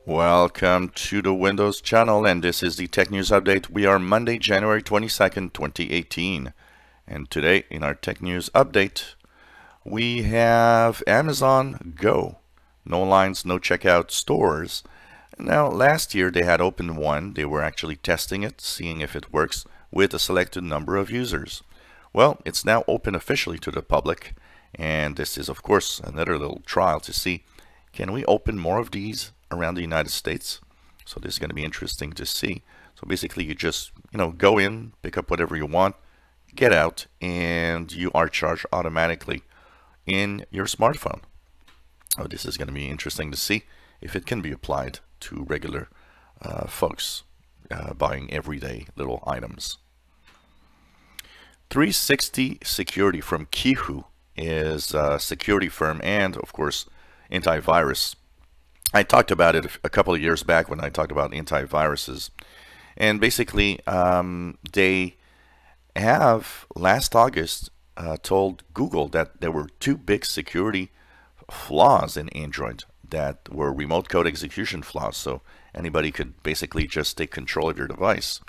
Welcome to the Windows channel, and this is the Tech News Update. We are Monday, January 22nd, 2018. And today in our Tech News Update, we have Amazon Go. No lines, no checkout stores. Now, last year they had opened one. They were actually testing it, seeing if it works with a selected number of users. Well, it's now open officially to the public. And this is, of course, another little trial to see, can we open more of these around the United States? So this is going to be interesting to see. So basically you just, go in, pick up whatever you want, get out, and you are charged automatically in your smartphone. Oh, this is going to be interesting to see if it can be applied to regular folks buying everyday little items. 360 Security from Kihu is a security firm and, of course, antivirus. I talked about it a couple of years back when I talked about antiviruses. And basically, they have last August told Google that there were two big security flaws in Android that were remote code execution flaws. So anybody could basically just take control of your device.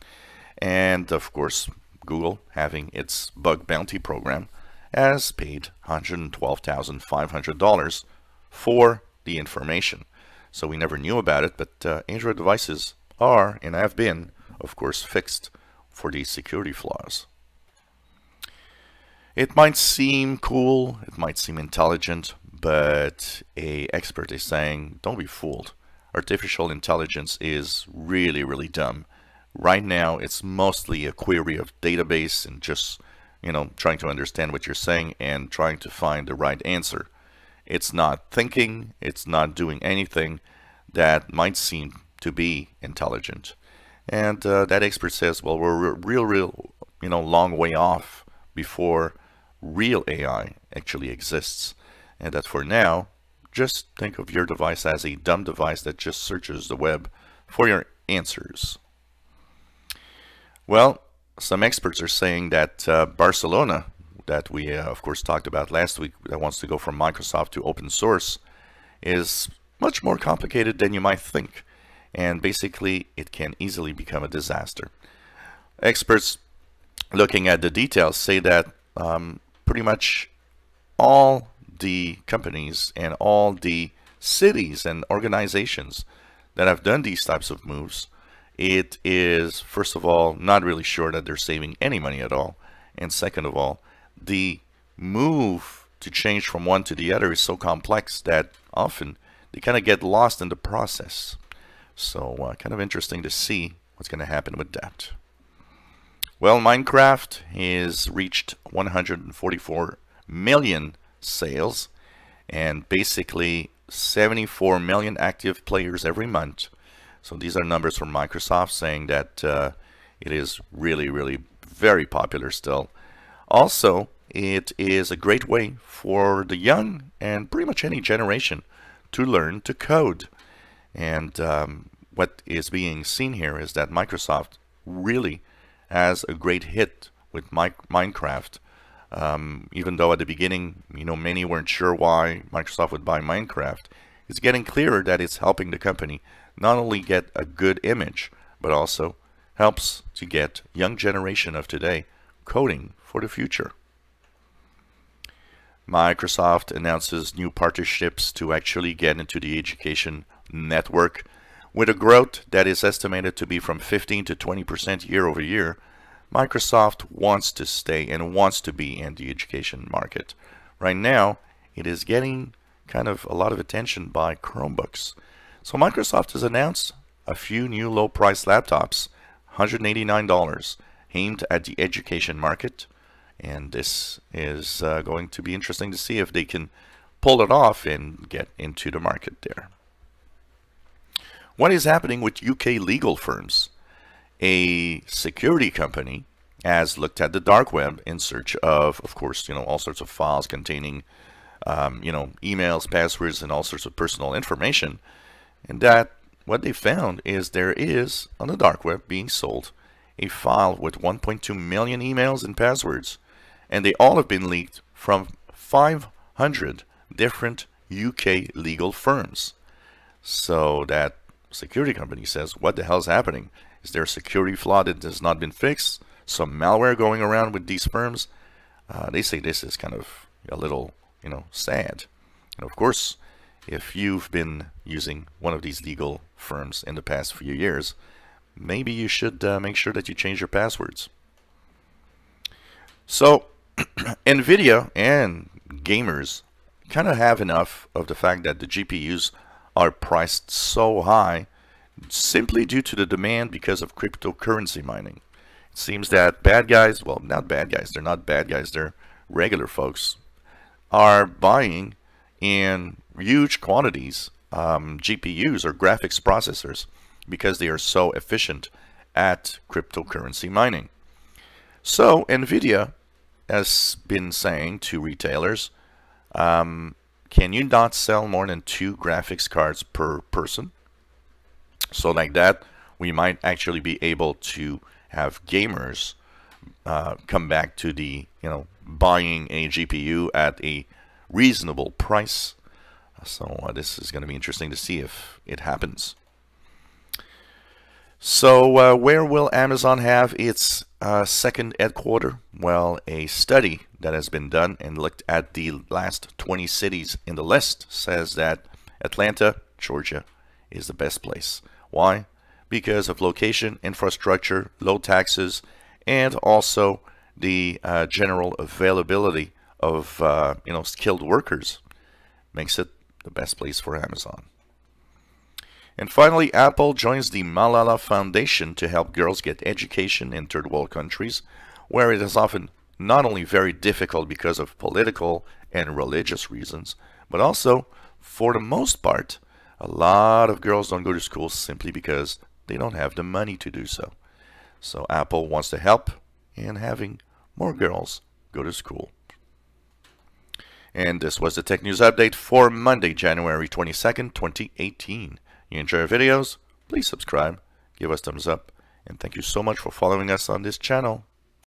And of course, Google, having its bug bounty program, has paid $112,500 for the information. So we never knew about it, but Android devices are and have been, of course, fixed for these security flaws. It might seem cool, it might seem intelligent, but an expert is saying, don't be fooled. Artificial intelligence is really, really dumb. Right now, it's mostly a query of database and just, trying to understand what you're saying and trying to find the right answer. It's not thinking, it's not doing anything that might seem to be intelligent. And that expert says, well, we're real, long way off before real AI actually exists. And that for now, just think of your device as a dumb device that just searches the web for your answers. Well, some experts are saying that Barcelona, that we of course talked about last week, that wants to go from Microsoft to open source, is much more complicated than you might think, and basically it can easily become a disaster. Experts looking at the details say that pretty much all the companies and all the cities and organizations that have done these types of moves, it is, first of all, not really sure that they're saving any money at all, and second of all, the move to change from one to the other is so complex that often they kind of get lost in the process. So kind of interesting to see what's going to happen with that. Well, Minecraft has reached 144 million sales and basically 74 million active players every month. So these are numbers from Microsoft saying that it is really, really very popular still. Also, it is a great way for the young and pretty much any generation to learn to code. And what is being seen here is that Microsoft really has a great hit with Minecraft. Even though at the beginning, many weren't sure why Microsoft would buy Minecraft, it's getting clearer that it's helping the company not only get a good image, but also helps to get young generation of today coding for the future. Microsoft announces new partnerships to actually get into the education network with a growth that is estimated to be from 15 to 20% year over year. Microsoft wants to stay and wants to be in the education market. Right now, it is getting kind of a lot of attention by Chromebooks. So Microsoft has announced a few new low-price laptops, $189, aimed at the education market. And this is going to be interesting to see if they can pull it off and get into the market there. What is happening with UK legal firms? A security company has looked at the dark web in search of course, all sorts of files containing, emails, passwords, and all sorts of personal information. And that what they found is there is, on the dark web, being sold a file with 1.2 million emails and passwords. And they all have been leaked from 500 different UK legal firms. So that security company says, what the hell is happening? Is there a security flaw that has not been fixed? Some malware going around with these firms? They say this is kind of a little, sad. And of course, if you've been using one of these legal firms in the past few years, maybe you should make sure that you change your passwords. So, Nvidia and gamers kind of have enough of the fact that the GPUs are priced so high simply due to the demand because of cryptocurrency mining. It seems that bad guys, well, not bad guys, they're not bad guys, they're regular folks, are buying in huge quantities GPUs or graphics processors because they are so efficient at cryptocurrency mining. So Nvidia has been saying to retailers, can you not sell more than 2 graphics cards per person? So like that, we might actually be able to have gamers come back to the, buying a GPU at a reasonable price. So this is going to be interesting to see if it happens. So where will Amazon have its second headquarter? Well, a study that has been done and looked at the last 20 cities in the list says that Atlanta, Georgia is the best place. Why? Because of location, infrastructure, low taxes, and also the general availability of skilled workers. Makes it the best place for Amazon. And finally, Apple joins the Malala Foundation to help girls get education in third world countries, where it is often not only very difficult because of political and religious reasons, but also, for the most part, a lot of girls don't go to school simply because they don't have the money to do so. So Apple wants to help in having more girls go to school. And this was the Tech News Update for Monday, January 22nd, 2018. You enjoy our videos? Please subscribe, give us thumbs up, and thank you so much for following us on this channel.